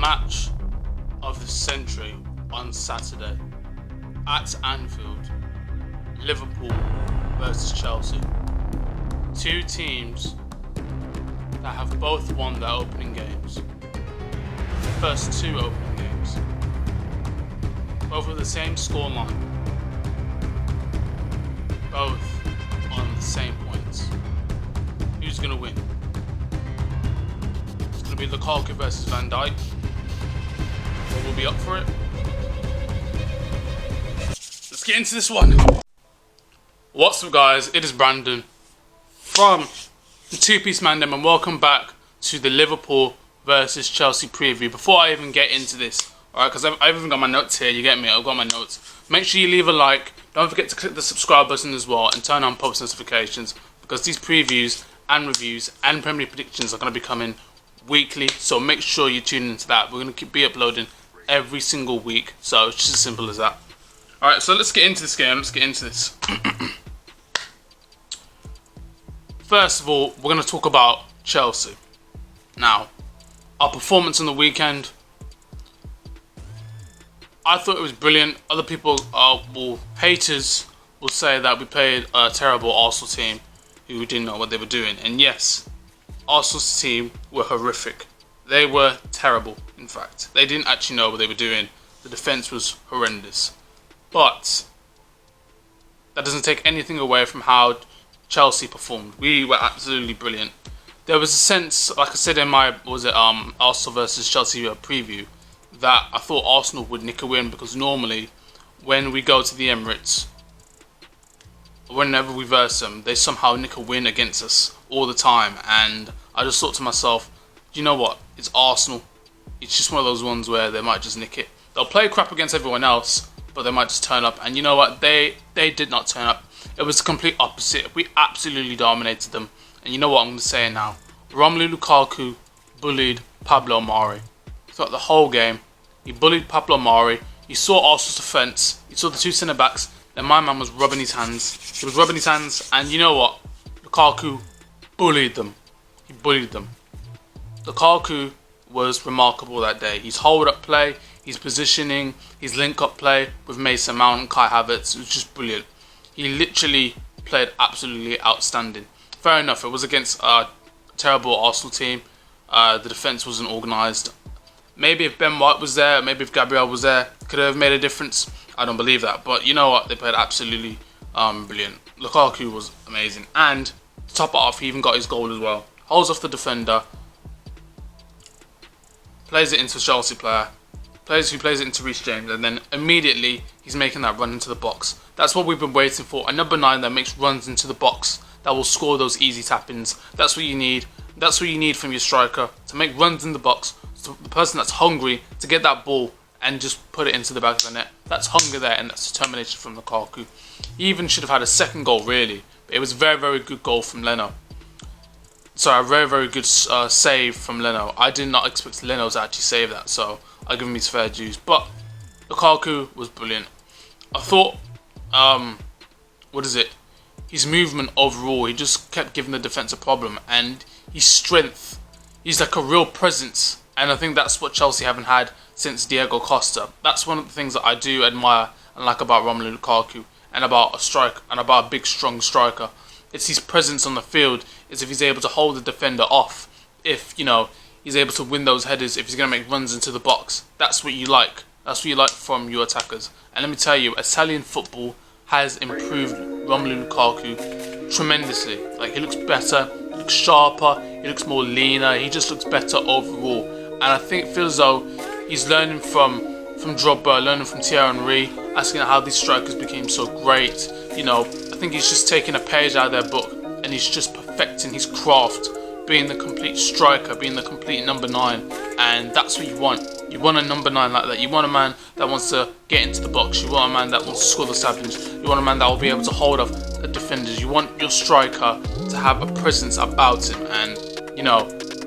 match of the century on Saturday at Anfield. Liverpool versus Chelsea. Two teams that have both won their opening games. The first two opening games. Both with the same scoreline. Both on the same points. Who's going to win? It's going to be Lukaku versus Van Dijk. Or we'll be up for it. Let's get into this one. What's up, guys? It is Brandon from the Two-Piece Mandem, and welcome back to the Liverpool versus Chelsea preview. Before I even get into this, alright, because I've even got my notes here, you get me? I've got my notes. Make sure you leave a like. Don't forget to click the subscribe button as well and turn on post notifications, because these previews and reviews and Premier League predictions are going to be coming weekly. So make sure you tune into that. We're going to be uploading every single week. So it's just as simple as that. Alright, so let's get into this game. Let's get into this. First of all, we're going to talk about Chelsea. Now, our performance on the weekend, I thought it was brilliant. Other people, haters, will say that we played a terrible Arsenal team who didn't know what they were doing. And yes, Arsenal's team were horrific. They were terrible, in fact. They didn't actually know what they were doing. The defence was horrendous. But that doesn't take anything away from how Chelsea performed. We were absolutely brilliant. There was a sense, like I said in my Arsenal versus Chelsea preview, that I thought Arsenal would nick a win, because normally when we go to the Emirates, whenever we verse them, they somehow nick a win against us all the time. And I just thought to myself, you know what? It's Arsenal. It's just one of those ones where they might just nick it. They'll play crap against everyone else, but they might just turn up. And you know what? They did not turn up. It was the complete opposite. We absolutely dominated them. And you know what I'm going to say now? Romelu Lukaku bullied Pablo Mari. Throughout the whole game, he bullied Pablo Mari. You saw Arsenal's defence. You saw the two centre-backs. Then my man was rubbing his hands. He was rubbing his hands. And you know what? Lukaku bullied them. He bullied them. Lukaku was remarkable that day. His hold-up play, his positioning, his link-up play with Mason Mount and Kai Havertz, it was just brilliant. He literally played absolutely outstanding. Fair enough, it was against a terrible Arsenal team. The defence wasn't organised. Maybe if Ben White was there, maybe if Gabriel was there, could have made a difference. I don't believe that. But you know what? They played absolutely brilliant. Lukaku was amazing. And to top it off, he even got his goal as well. Holds off the defender. Plays it into a Chelsea player. Plays it into Reece James. And then immediately, he's making that run into the box. That's what we've been waiting for. A number 9 that makes runs into the box, that will score those easy tap-ins. That's what you need. That's what you need from your striker, to make runs in the box. So the person that's hungry to get that ball and just put it into the back of the net. That's hunger there, and that's determination from Lukaku. He even should have had a second goal, really. But it was a very, very good goal from Leno. Sorry, a very, very good save from Leno. I did not expect Leno to actually save that, so I'll give him his fair dues. But Lukaku was brilliant. I thought, his movement overall, he just kept giving the defence a problem. And his strength, he's like a real presence. And I think that's what Chelsea haven't had since Diego Costa. That's one of the things that I do admire and like about Romelu Lukaku and about a striker and about a big, strong striker. It's his presence on the field. It's if he's able to hold the defender off. If, he's able to win those headers. If he's going to make runs into the box. That's what you like. That's what you like from your attackers. And let me tell you, Italian football has improved Romelu Lukaku tremendously. Like, he looks better, he looks sharper, he looks more leaner. He just looks better overall. And I think it feels as though he's learning from Drogba, learning from Thierry Henry, asking how these strikers became so great. I think he's just taking a page out of their book and he's just perfecting his craft, being the complete striker, being the complete number 9. And that's what you want. You want a number 9 like that. You want a man that wants to get into the box. You want a man that wants to score the tap-ins. You want a man that will be able to hold off the defenders. You want your striker to have a presence about him. And,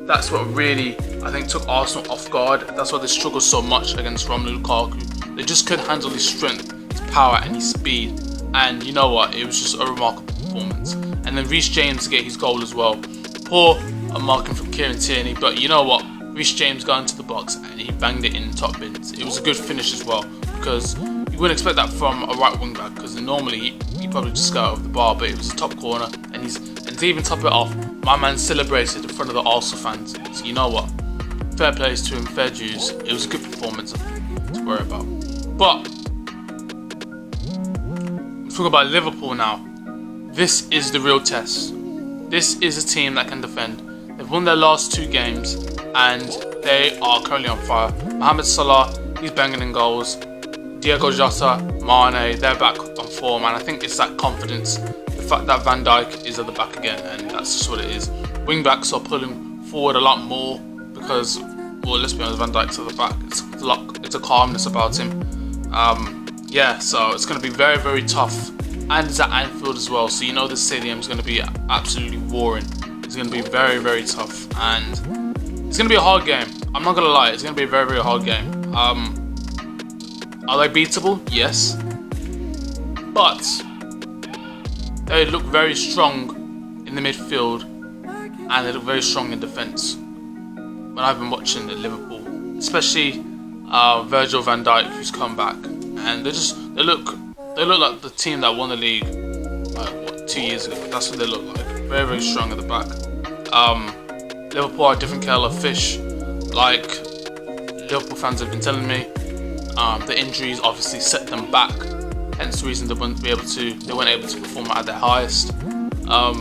that's what really, I think, took Arsenal off guard. That's why they struggled so much against Romelu Lukaku. They just couldn't handle his strength, his power and his speed. And you know what? It was just a remarkable performance. And then Reece James to get his goal as well. Poor marking from Kieran Tierney. But you know what? Reece James got into the box and he banged it in top bins. It was a good finish as well, because you wouldn't expect that from a right wing back, because normally he probably just go over the bar, but it was a top corner, and to even top it off, my man celebrated in front of the Arsenal fans. So you know what? Fair plays to him, fair dues. It was a good performance to worry about. But let's talk about Liverpool now. This is the real test. This is a team that can defend. They've won their last 2 games and they are currently on fire. Mohamed Salah, he's banging in goals. Diego Jota, Mane, they're back on form, and I think it's that confidence, the fact that Van Dijk is at the back again, and that's just what it is. Wing backs are pulling forward a lot more because, well, let's be honest, Van Dijk's at the back. It's a calmness about him. Yeah, so it's going to be very, very tough. And it's at Anfield as well, so you know the stadium is going to be absolutely roaring. It's going to be very, very tough, and it's going to be a hard game. I'm not going to lie, it's going to be a very, very hard game. Are they beatable? Yes. But they look very strong in the midfield, and they look very strong in defence. When I've been watching the Liverpool, especially Virgil van Dijk, who's come back, and they look like the team that won the league like 2 years ago. That's what they look like. Very, very strong at the back. Liverpool are a different kettle of fish. Like Liverpool fans have been telling me, the injuries obviously set them back. Hence the reason they weren't able to perform at their highest. I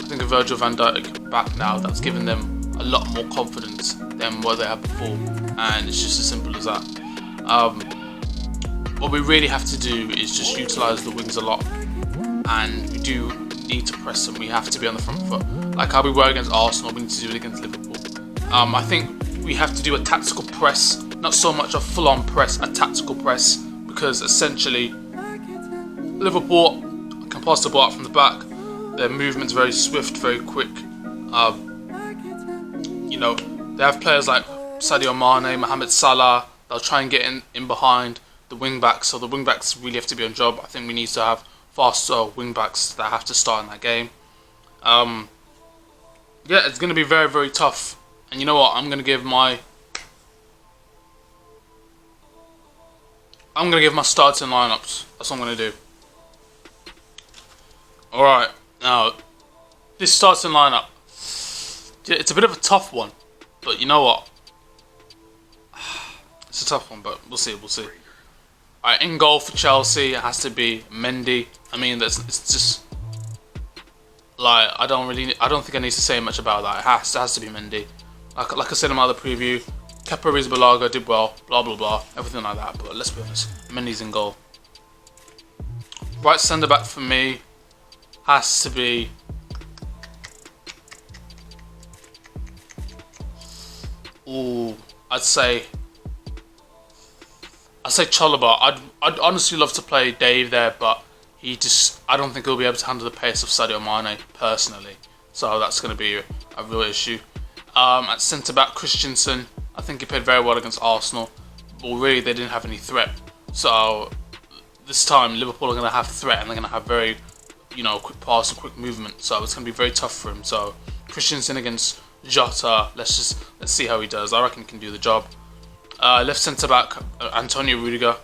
think of Virgil van Dijk back now, that's given them a lot more confidence than what they had before, and it's just as simple as that. What we really have to do is just utilise the wings a lot, and we do need to press them. We have to be on the front foot. Like how we were against Arsenal, we need to do it against Liverpool. I think we have to do a tactical press, not so much a full-on press, a tactical press, because essentially Liverpool can pass the ball out from the back. Their movement's very swift, very quick. They have players like Sadio Mane, Mohamed Salah. They'll try and get in behind the wing backs, so the wing backs really have to be on job. I think we need to have faster wing backs that have to start in that game. Yeah, it's going to be very, very tough. And you know what? I'm going to give my starting lineups. That's what I'm going to do. Alright, now this starting lineup, it's a bit of a tough one, but you know what? It's a tough one, but we'll see. Alright, in goal for Chelsea, it has to be Mendy. I mean, it's just like I don't think I need to say much about that. It has to be Mendy. Like I said in my other preview, Kepa Arrizabalaga did well, blah blah blah, everything like that. But let's be honest, Mendy's in goal. Right centre back for me has to be I'd say Chalobah. I'd honestly love to play Dave there, but I don't think he'll be able to handle the pace of Sadio Mane personally. So that's going to be a real issue. At centre back, Christensen. I think he played very well against Arsenal, but really they didn't have any threat. So this time Liverpool are going to have threat, and they're going to have very, quick pass and quick movement. So it's going to be very tough for him. So Christensen against Jota. Let's see how he does. I reckon he can do the job. Left centre back, Antonio Rudiger.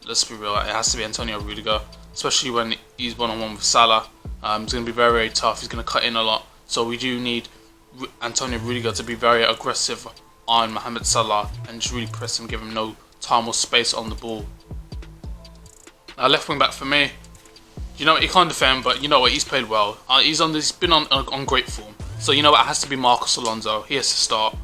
Let's be real, it has to be Antonio Rudiger, especially when he's one-on-one with Salah. It's going to be very, very tough. He's going to cut in a lot, so we do need Antonio Rudiger to be very aggressive on Mohamed Salah and just really press him, give him no time or space on the ball. Now, left wing back for me, he can't defend, but you know what, he's played well. He's been on great form, so you know what, it has to be Marcos Alonso. He has to start.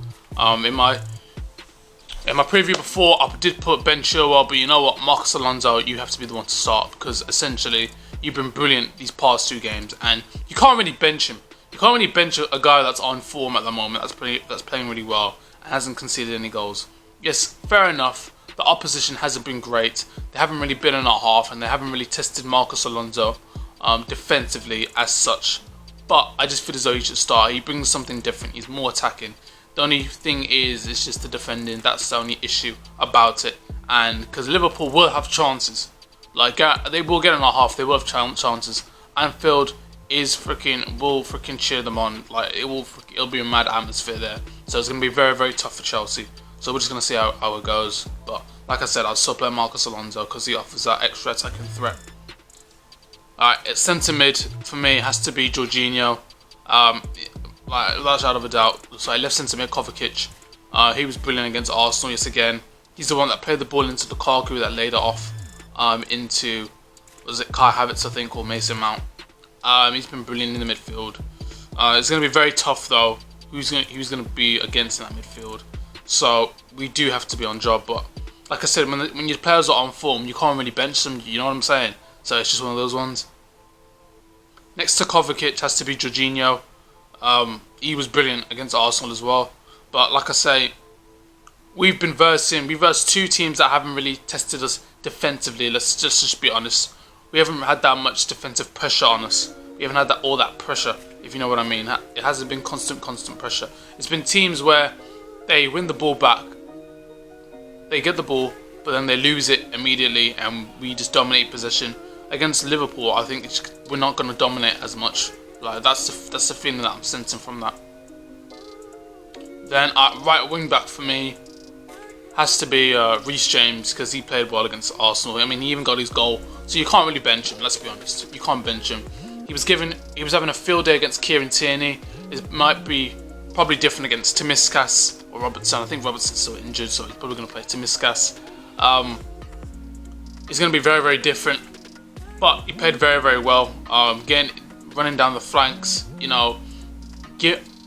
In my preview before, I did put Ben Chilwell, but you know what, Marcos Alonso, you have to be the one to start, because essentially you've been brilliant these past 2 games, and you can't really bench him. You can't really bench a guy that's on form at the moment, that's playing really well and hasn't conceded any goals. Yes, fair enough. The opposition hasn't been great. They haven't really been in our half, and they haven't really tested Marcos Alonso defensively as such. But I just feel as though he should start. He brings something different. He's more attacking. The only thing is, it's just the defending. That's the only issue about it. And because Liverpool will have chances, like they will get in our half, they will have chances. Anfield will freaking cheer them on. Like it'll be a mad atmosphere there. So it's gonna be very, very tough for Chelsea. So we're just gonna see how it goes. But like I said, I'll still play Marcos Alonso because he offers that extra attacking threat. Alright, it's centre mid for me has to be Jorginho. Like without a shadow of a doubt. So I left centre mid Kovacic. He was brilliant against Arsenal yet again. He's the one that played the ball into Lukaku that laid it off into, was it Kai Havertz I think, or Mason Mount. He's been brilliant in the midfield. It's going to be very tough though. Who's going to be against in that midfield? So we do have to be on job. But like I said, when your players are on form, you can't really bench them. You know what I'm saying? So it's just one of those ones. Next to Kovacic has to be Jorginho. He was brilliant against Arsenal as well. But like I say, we versed two teams that haven't really tested us defensively. Let's just be honest. We haven't had that much defensive pressure on us. We haven't had all that pressure, if you know what I mean. It hasn't been constant pressure. It's been teams where they win the ball back, they get the ball, but then they lose it immediately, and we just dominate possession. Against Liverpool, I think we're not going to dominate as much. Like that's the feeling that I'm sensing from that. Then right wing back for me has to be Reece James because he played well against Arsenal. I mean, he even got his goal, so you can't really bench him. Let's be honest, you can't bench him. He was having a field day against Kieran Tierney. It might be probably different against Timiskas or Robertson. I think Robertson's still injured, so he's probably going to play Timiskas. It's going to be very, very different, but he played very, very well. Again, running down the flanks, you know,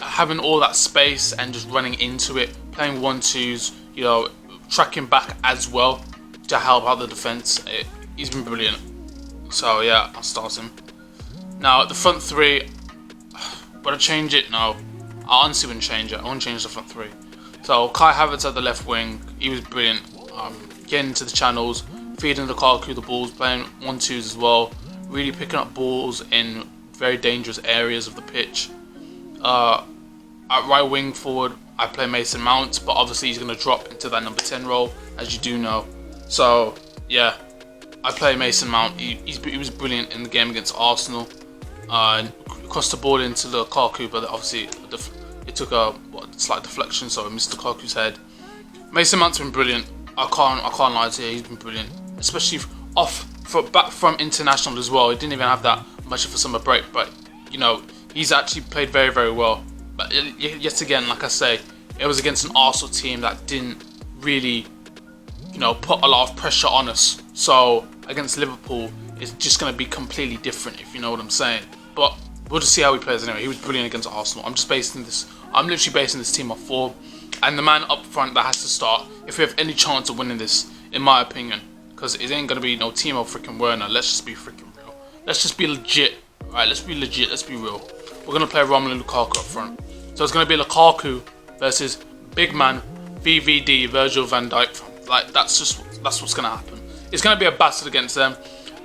having all that space and just running into it, playing 1-2s, you know, tracking back as well to help out the defence. He's been brilliant. So yeah, I'll start him. Now the front three, would I change it? No, I honestly wouldn't change it. I wouldn't change the front three. So Kai Havertz at the left wing, he was brilliant. Getting into the channels, feeding Lukaku the balls, playing 1-2s as well, really picking up balls in very dangerous areas of the pitch. At right wing forward, I play Mason Mount, but obviously he's going to drop into that number 10 role, as you do know. So yeah, I play Mason Mount. He was brilliant in the game against Arsenal. Crossed the ball into Lukaku, but obviously it took a slight deflection, so it missed Lukaku's head. Mason Mount's been brilliant. I can't lie to you, he's been brilliant, especially back from international as well. He didn't even have that much of a summer break, but you know, he's actually played very, very well. But yet again, like I say, it was against an Arsenal team that didn't really, you know, put a lot of pressure on us. So against Liverpool, it's just going to be completely different, if you know what I'm saying. But we'll just see how he plays anyway. He was brilliant against Arsenal. I'm literally basing this team off form, and the man up front that has to start if we have any chance of winning this, in my opinion, because it ain't going to be no Timo freaking Werner. Let's just be freaking real. Let's just be legit. Alright, let's be legit. Let's be real. We're going to play Romelu Lukaku up front. So it's going to be Lukaku versus big man VVD Virgil van Dijk. Like that's what's going to happen. It's going to be a battle against them.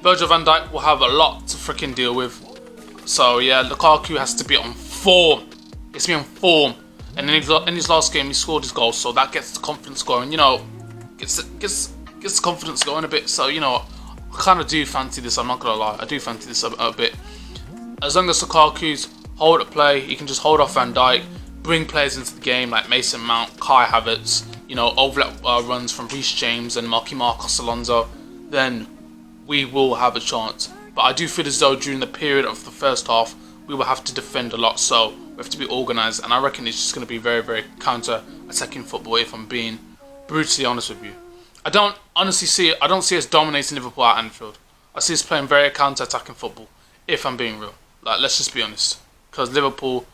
Virgil van Dijk will have a lot to freaking deal with. So yeah, Lukaku has to be on form. He has to be on form. And in his last game, he scored his goal, so that gets the confidence going. You know, gets the confidence going a bit. So you know, I kind of do fancy this. I'm not gonna lie, I do fancy this a bit. As long as Lukaku's hold at play, he can just hold off Van Dijk, bring players into the game like Mason Mount, Kai Havertz, you know, overlap runs from Reece James and Marcos Alonso, then we will have a chance. But I do feel as though during the period of the first half, we will have to defend a lot, so we have to be organised, and I reckon it's just going to be very, very counter-attacking football, if I'm being brutally honest with you. I don't see us dominating Liverpool at Anfield. I see us playing very counter-attacking football, if I'm being real. Like, let's just be honest. Because Liverpool,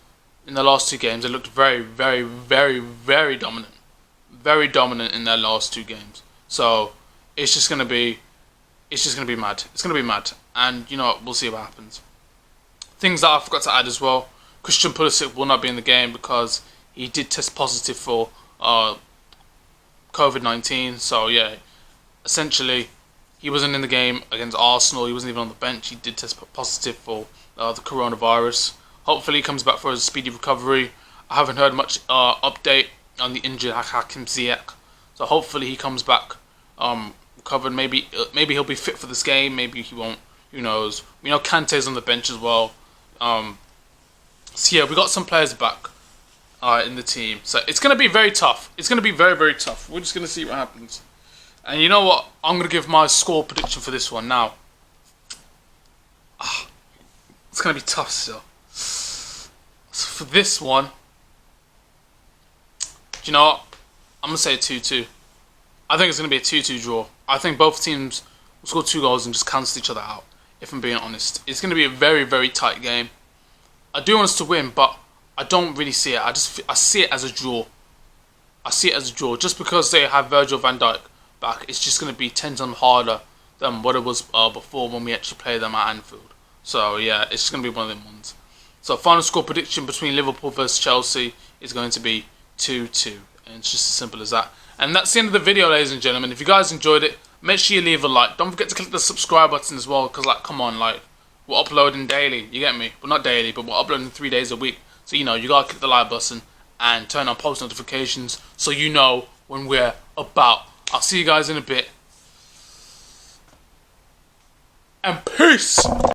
in the last two games, they looked very, very, very, very dominant. Very dominant in their last two games. So, it's just going to be mad. It's going to be mad. And, you know what, we'll see what happens. Things that I forgot to add as well. Christian Pulisic will not be in the game because he did test positive for COVID-19. So, yeah, essentially, he wasn't in the game against Arsenal. He wasn't even on the bench. He did test positive for the coronavirus. Hopefully, he comes back for a speedy recovery. I haven't heard much update on the injured Hakim Ziyech. So, hopefully, he comes back recovered. Maybe he'll be fit for this game. Maybe he won't. Who knows? We know Kante's on the bench as well. So yeah, we got some players back in the team. So it's going to be very tough. It's going to be very, very tough. We're just going to see what happens. And you know what? I'm going to give my score prediction for this one now. It's going to be tough still. So for this one, do you know what? I'm going to say a 2-2. I think it's going to be a 2-2 draw. I think both teams will score 2 goals and just cancel each other out, if I'm being honest. It's going to be a very, very tight game. I do want us to win, but I don't really see it. I see it as a draw. I see it as a draw. Just because they have Virgil van Dijk back, it's just going to be 10 times harder than what it was before when we actually played them at Anfield. So yeah, it's going to be one of them ones. So final score prediction between Liverpool versus Chelsea is going to be 2-2. And it's just as simple as that. And that's the end of the video, ladies and gentlemen. If you guys enjoyed it, make sure you leave a like. Don't forget to click the subscribe button as well, because, like, come on, like, we're uploading daily. You get me? Well, not daily, but we're uploading 3 days a week. So, you know, you gotta click the like button and turn on post notifications so you know when we're about. I'll see you guys in a bit. And peace!